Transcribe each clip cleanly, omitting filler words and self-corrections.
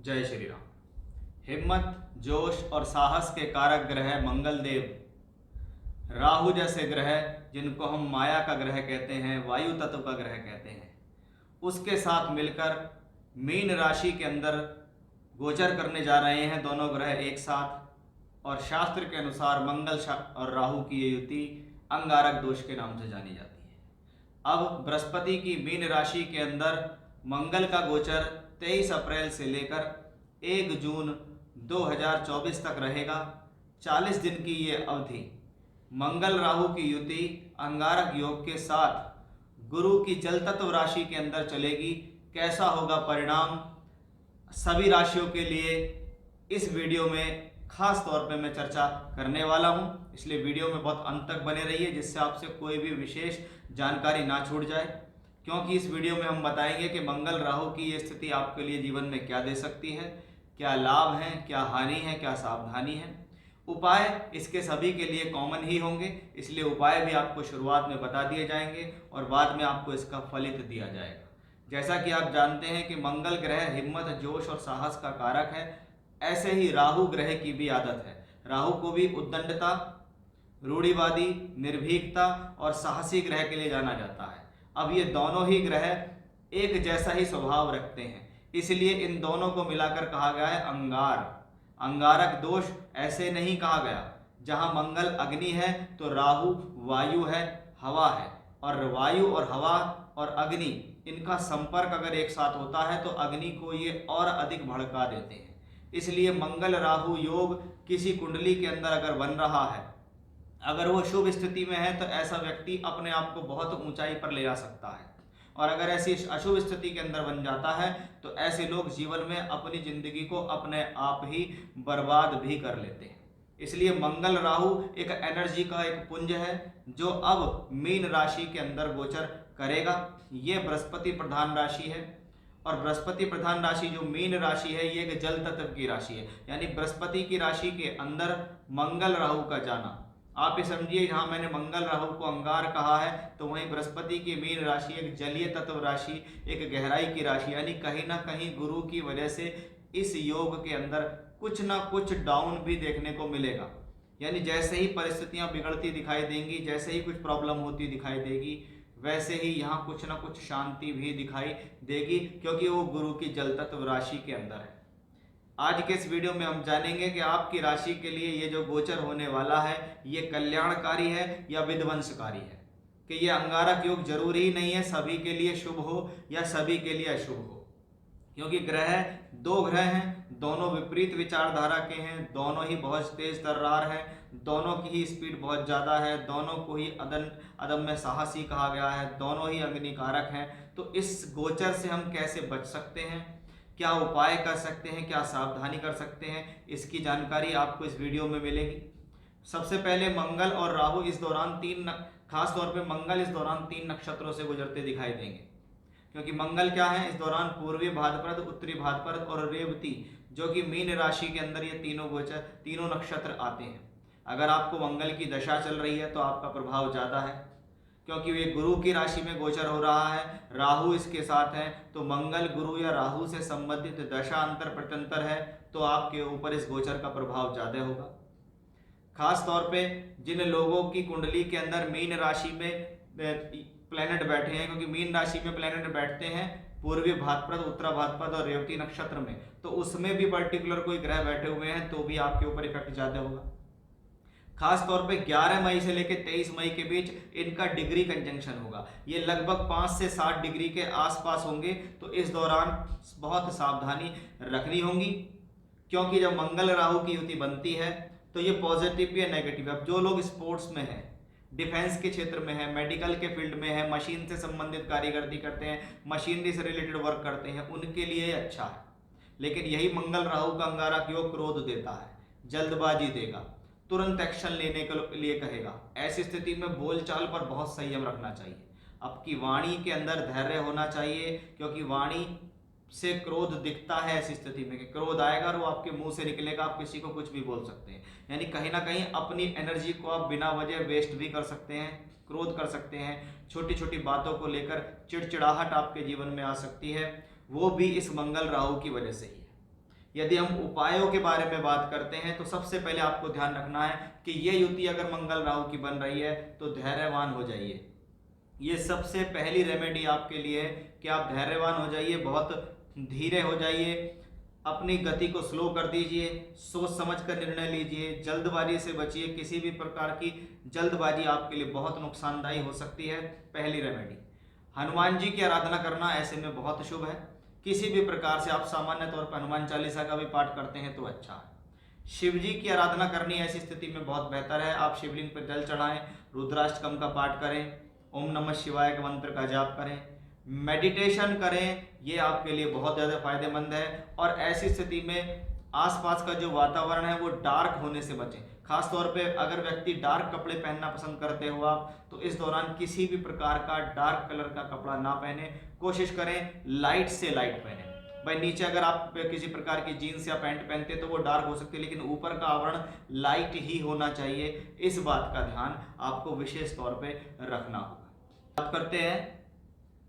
जय श्री राम। हिम्मत, जोश और साहस के कारक ग्रह मंगल देव राहु जैसे ग्रह, जिनको हम माया का ग्रह कहते हैं, वायु तत्व का ग्रह कहते हैं, उसके साथ मिलकर मीन राशि के अंदर गोचर करने जा रहे हैं दोनों ग्रह एक साथ। और शास्त्र के अनुसार मंगल और राहु की ये युति अंगारक दोष के नाम से जानी जाती है। अब बृहस्पति की मीन राशि के अंदर मंगल का गोचर 23 अप्रैल से लेकर 1 जून 2024 तक रहेगा। 40 दिन की ये अवधि मंगल राहु की युति अंगारक योग के साथ गुरु की जल तत्व राशि के अंदर चलेगी। कैसा होगा परिणाम सभी राशियों के लिए इस वीडियो में खास तौर पे मैं चर्चा करने वाला हूं, इसलिए वीडियो में बहुत अंत तक बने रहिए, जिससे आपसे कोई भी विशेष जानकारी ना छूट जाए। क्योंकि इस वीडियो में हम बताएंगे कि मंगल राहु की ये स्थिति आपके लिए जीवन में क्या दे सकती है, क्या लाभ हैं, क्या हानि है, क्या सावधानी है। उपाय इसके सभी के लिए कॉमन ही होंगे, इसलिए उपाय भी आपको शुरुआत में बता दिए जाएंगे और बाद में आपको इसका फलित दिया जाएगा। जैसा कि आप जानते हैं कि मंगल ग्रह हिम्मत, जोश और साहस का कारक है, ऐसे ही राहु ग्रह की भी आदत है। राहु को भी उद्दंडता, रूढ़िवादी, निर्भीकता और साहसी ग्रह के लिए जाना जाता है। अब ये दोनों ही ग्रह एक जैसा ही स्वभाव रखते हैं, इसलिए इन दोनों को मिलाकर कहा गया है अंगार। अंगारक दोष ऐसे नहीं कहा गया। जहां मंगल अग्नि है तो राहु वायु है, हवा है, और वायु और हवा और अग्नि इनका संपर्क अगर एक साथ होता है तो अग्नि को ये और अधिक भड़का देते हैं। इसलिए मंगल राहु योग किसी कुंडली के अंदर अगर बन रहा है, अगर वो शुभ स्थिति में है, तो ऐसा व्यक्ति अपने आप को बहुत ऊंचाई पर ले जा सकता है। और अगर ऐसी अशुभ स्थिति के अंदर बन जाता है तो ऐसे लोग जीवन में अपनी जिंदगी को अपने आप ही बर्बाद भी कर लेते हैं। इसलिए मंगल राहु एक एनर्जी का एक पुंज है जो अब मीन राशि के अंदर गोचर करेगा। ये बृहस्पति प्रधान राशि है, और बृहस्पति प्रधान राशि जो मीन राशि है ये एक जल तत्व की राशि है। यानी बृहस्पति की राशि के अंदर मंगल राहु का जाना, आप ये समझिए, जहां मैंने मंगल राहु को अंगार कहा है तो वहीं बृहस्पति की मीन राशि एक जलीय तत्व राशि, एक गहराई की राशि, यानी कहीं ना कहीं गुरु की वजह से इस योग के अंदर कुछ ना कुछ डाउन भी देखने को मिलेगा। यानी जैसे ही परिस्थितियां बिगड़ती दिखाई देंगी, जैसे ही कुछ प्रॉब्लम होती दिखाई देगी, वैसे ही यहाँ कुछ ना कुछ शांति भी दिखाई देगी, क्योंकि वो गुरु की जल तत्व राशि के अंदर है। आज के इस वीडियो में हम जानेंगे कि आपकी राशि के लिए ये जो गोचर होने वाला है ये कल्याणकारी है या विध्वंसकारी है। कि ये अंगारक योग जरूरी ही नहीं है सभी के लिए शुभ हो या सभी के लिए अशुभ हो, क्योंकि ग्रह दो ग्रह हैं, दोनों विपरीत विचारधारा के हैं, दोनों ही बहुत तेज तर्रार हैं, दोनों की ही स्पीड बहुत ज़्यादा है, दोनों को ही अदम्य साहसी कहा गया है, दोनों ही अग्निकारक हैं। तो इस गोचर से हम कैसे बच सकते हैं, क्या उपाय कर सकते हैं, क्या सावधानी कर सकते हैं, इसकी जानकारी आपको इस वीडियो में मिलेगी। सबसे पहले मंगल और राहु इस दौरान खास तौर पे मंगल इस दौरान 3 नक्षत्रों से गुजरते दिखाई देंगे। क्योंकि मंगल क्या है, इस दौरान पूर्वी भाद्रपद, उत्तरी भाद्रपद और रेवती, जो कि मीन राशि के अंदर ये तीनों नक्षत्र आते हैं। अगर आपको मंगल की दशा चल रही है तो आपका प्रभाव ज़्यादा है, क्योंकि वे गुरु की राशि में गोचर हो रहा है, राहु इसके साथ है, तो मंगल गुरु या राहु से संबंधित दशा अंतर प्रत्यंतर है, तो आपके ऊपर इस गोचर का प्रभाव ज़्यादा होगा। खास तौर पे जिन लोगों की कुंडली के अंदर मीन राशि में प्लैनेट बैठे हैं, क्योंकि मीन राशि में प्लैनेट बैठते हैं पूर्वी भाद्रपद, उत्तरा भाद्रपद और रेवती नक्षत्र में, तो उसमें भी पर्टिकुलर कोई ग्रह बैठे हुए हैं तो भी आपके ऊपर इफेक्ट ज़्यादा होगा। खास तौर पे 11 मई से लेकर 23 मई के बीच इनका डिग्री कंजंक्शन होगा। ये लगभग 5 से 7 डिग्री के आसपास होंगे, तो इस दौरान बहुत सावधानी रखनी होगी, क्योंकि जब मंगल राहु की युति बनती है तो ये पॉजिटिव या नेगेटिव। अब जो लोग स्पोर्ट्स में हैं, डिफेंस के क्षेत्र में है, मेडिकल के फील्ड में है, मशीन से संबंधित कारीगर्दी करते हैं, मशीनरी से रिलेटेड वर्क करते हैं, उनके लिए अच्छा है। लेकिन यही मंगल राहु का अंगारक योग क्रोध देता है, जल्दबाजी देगा, तुरंत एक्शन लेने के लिए कहेगा। ऐसी स्थिति में बोलचाल पर बहुत संयम रखना चाहिए। आपकी वाणी के अंदर धैर्य होना चाहिए, क्योंकि वाणी से क्रोध दिखता है ऐसी स्थिति में कि क्रोध आएगा और वो आपके मुंह से निकलेगा, आप किसी को कुछ भी बोल सकते हैं। यानी कहीं ना कहीं अपनी एनर्जी को आप बिना वजह वेस्ट भी कर सकते हैं, क्रोध कर सकते हैं, छोटी छोटी बातों को लेकर चिड़चिड़ाहट आपके जीवन में आ सकती है, वो भी इस मंगल राहु की वजह से ही है। यदि हम उपायों के बारे में बात करते हैं तो सबसे पहले आपको ध्यान रखना है कि ये युति अगर मंगल राहु की बन रही है तो धैर्यवान हो जाइए। ये सबसे पहली रेमेडी आपके लिए है कि आप धैर्यवान हो जाइए, बहुत धीरे हो जाइए, अपनी गति को स्लो कर दीजिए, सोच समझ कर निर्णय लीजिए, जल्दबाजी से बचिए। किसी भी प्रकार की जल्दबाजी आपके लिए बहुत नुकसानदायी हो सकती है। पहली रेमेडी, हनुमान जी की आराधना करना ऐसे में बहुत शुभ है। किसी भी प्रकार से आप सामान्य तौर पर हनुमान चालीसा का भी पाठ करते हैं तो अच्छा है। शिव जी की आराधना करनी ऐसी स्थिति में बहुत बेहतर है। आप शिवलिंग पर जल चढ़ाएं, रुद्राष्टकम का पाठ करें, ओम नमः शिवाय के मंत्र का जाप करें, मेडिटेशन करें, ये आपके लिए बहुत ज़्यादा फायदेमंद है। और ऐसी स्थिति में आसपास का जो वातावरण है वो डार्क होने से बचें। खास तौर पे अगर व्यक्ति डार्क कपड़े पहनना पसंद करते हो आप, तो इस दौरान किसी भी प्रकार का डार्क कलर का कपड़ा ना पहने, कोशिश करें लाइट से लाइट पहने। भाई नीचे अगर आप किसी प्रकार की जीन्स या पैंट पहनते तो वो डार्क हो सकती है, लेकिन ऊपर का आवरण लाइट ही होना चाहिए। इस बात का ध्यान आपको विशेष तौर पे रखना होगा। बात करते हैं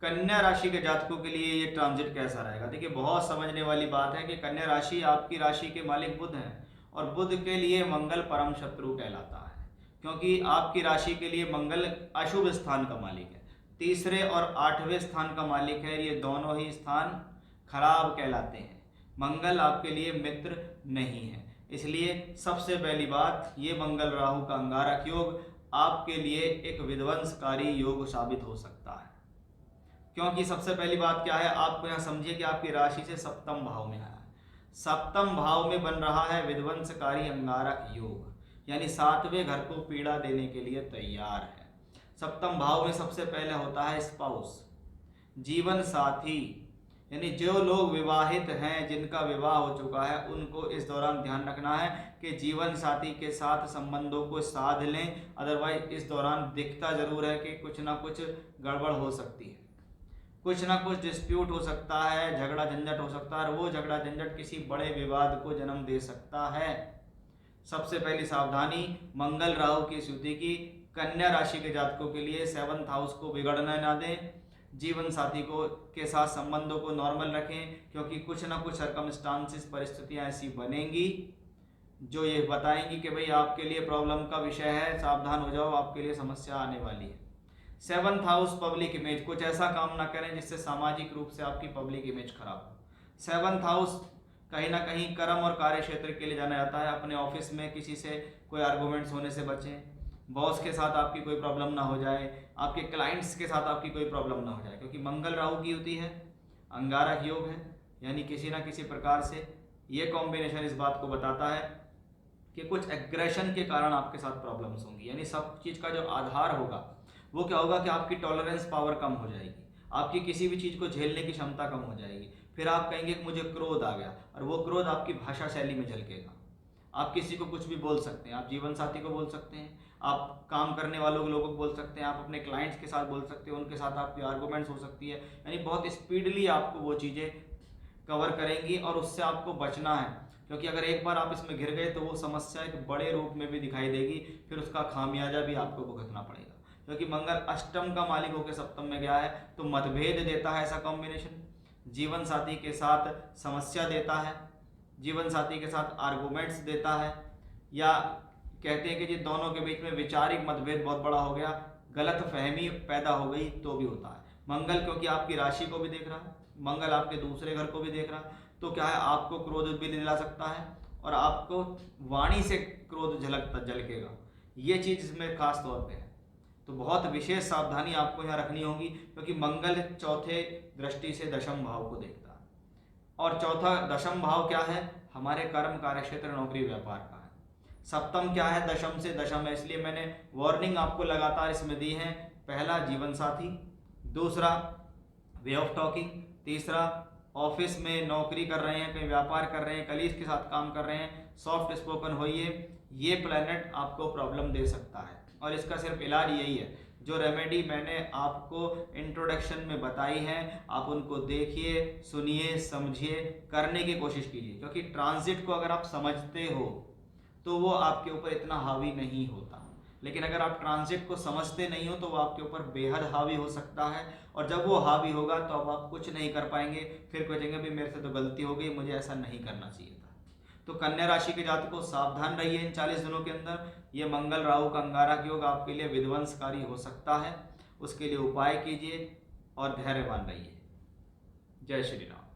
कन्या राशि के जातकों के लिए ये ट्रांजिट कैसा रहेगा। देखिए, बहुत समझने वाली बात है कि कन्या राशि आपकी राशि के मालिक बुध हैं और बुध के लिए मंगल परम शत्रु कहलाता है, क्योंकि आपकी राशि के लिए मंगल अशुभ स्थान का मालिक है। तीसरे और 8वें स्थान का मालिक है, ये दोनों ही स्थान खराब कहलाते हैं। मंगल आपके लिए मित्र नहीं है। इसलिए सबसे पहली बात, ये मंगल राहु का अंगारक योग आपके लिए एक विध्वंसकारी योग साबित हो सकता है। क्योंकि सबसे पहली बात क्या है, आपको यहाँ समझिए कि आपकी राशि से सप्तम भाव में आया है। सप्तम भाव में बन रहा है विध्वंसकारी अंगारक योग, यानी 7वें घर को पीड़ा देने के लिए तैयार है। सप्तम भाव में सबसे पहले होता है स्पाउस, जीवन साथी, यानी जो लोग विवाहित हैं, जिनका विवाह हो चुका है, उनको इस दौरान ध्यान रखना है कि जीवन साथी के साथ संबंधों को साध लें। अदरवाइज इस दौरान दिखता जरूर है कि कुछ ना कुछ गड़बड़ हो सकती है, कुछ ना कुछ डिस्प्यूट हो सकता है, झगड़ा झंझट हो सकता है, और वो झगड़ा झंझट किसी बड़े विवाद को जन्म दे सकता है। सबसे पहली सावधानी मंगल राहु की स्थिति की कन्या राशि के जातकों के लिए 7th हाउस को बिगड़ने ना दें। जीवन साथी को के साथ संबंधों को नॉर्मल रखें, क्योंकि कुछ ना कुछ सर्कमस्टांसिस, परिस्थितियां ऐसी बनेंगी जो ये बताएंगी कि भाई आपके लिए प्रॉब्लम का विषय है, सावधान हो जाओ, आपके लिए समस्या आने वाली है। 7th हाउस पब्लिक इमेज, कुछ ऐसा काम ना करें जिससे सामाजिक रूप से आपकी पब्लिक इमेज खराब हो। 7th हाउस कहीं ना कहीं कर्म और कार्य क्षेत्र के लिए जाना जाता है। अपने ऑफिस में किसी से कोई आर्गूमेंट्स होने से बचें, बॉस के साथ आपकी कोई प्रॉब्लम ना हो जाए, आपके क्लाइंट्स के साथ आपकी कोई प्रॉब्लम ना हो जाए, क्योंकि मंगल राहु की युति है, अंगारक योग है, यानी किसी ना किसी प्रकार से ये कॉम्बिनेशन इस बात को बताता है कि कुछ एग्रेशन के कारण आपके साथ प्रॉब्लम्स होंगी। यानी सब चीज़ का जो आधार होगा वो क्या होगा कि आपकी टॉलरेंस पावर कम हो जाएगी, आपकी किसी भी चीज़ को झेलने की क्षमता कम हो जाएगी। फिर आप कहेंगे कि मुझे क्रोध आ गया, और वो क्रोध आपकी भाषा शैली में झलकेगा। आप किसी को कुछ भी बोल सकते हैं, आप जीवन साथी को बोल सकते हैं, आप काम करने वालों लोगों को बोल सकते हैं, आप अपने क्लाइंट्स के साथ बोल सकते हैं, उनके साथ आपकी आर्गूमेंट्स हो सकती है। यानी बहुत स्पीडली आपको वो चीज़ें कवर करेंगी और उससे आपको बचना है, क्योंकि अगर एक बार आप इसमें घिर गए तो वो समस्या एक बड़े रूप में भी दिखाई देगी, फिर उसका खामियाजा भी आपको भुगतना पड़ेगा। क्योंकि मंगल अष्टम का मालिक होकर सप्तम में गया है तो मतभेद देता है ऐसा कॉम्बिनेशन, जीवन साथी के साथ समस्या देता है, जीवन साथी के साथ आर्गूमेंट्स देता है, या कहते हैं कि जी दोनों के बीच में वैचारिक मतभेद बहुत बड़ा हो गया, गलत फहमी पैदा हो गई तो भी होता है। मंगल क्योंकि आपकी राशि को भी देख रहा है, मंगल आपके दूसरे घर को भी देख रहा है, तो क्या है आपको क्रोध भी दिला सकता है और आपको वाणी से क्रोध झलकेगा। ये चीज़ इसमें खास तौर पे है, तो बहुत विशेष सावधानी आपको यहाँ रखनी होगी, क्योंकि मंगल चौथे दृष्टि से दशम भाव को देखता है, और चौथा दशम भाव क्या है, हमारे कर्म कार्य क्षेत्र नौकरी व्यापार का है। सप्तम क्या है, दशम से दशम है, इसलिए मैंने वार्निंग आपको लगातार इसमें दी है। पहला जीवन साथी, दूसरा वे ऑफ टॉकिंग, तीसरा ऑफिस में नौकरी कर रहे हैं, कहीं व्यापार कर रहे हैं, कलीग के साथ काम कर रहे हैं, सॉफ्ट स्पोकन होइए, ये प्लैनेट आपको प्रॉब्लम दे सकता है। और इसका सिर्फ इलाज यही है, जो रेमेडी मैंने आपको इंट्रोडक्शन में बताई हैं, आप उनको देखिए, सुनिए, समझिए, करने की कोशिश कीजिए, क्योंकि ट्रांजिट को अगर आप समझते हो तो वो आपके ऊपर इतना हावी नहीं होता। लेकिन अगर आप ट्रांजिट को समझते नहीं हो तो वो आपके ऊपर बेहद हावी हो सकता है, और जब वो हावी होगा तो अब आप कुछ नहीं कर पाएंगे, फिर कहेंगे भाई मेरे से तो गलती हो गई, मुझे ऐसा नहीं करना चाहिए था। तो कन्या राशि के जातकों सावधान रहिए इन 40 दिनों के अंदर। ये मंगल राहु का अंगारक योग आपके लिए विध्वंसकारी हो सकता है, उसके लिए उपाय कीजिए और धैर्यवान रहिए। जय श्री राम।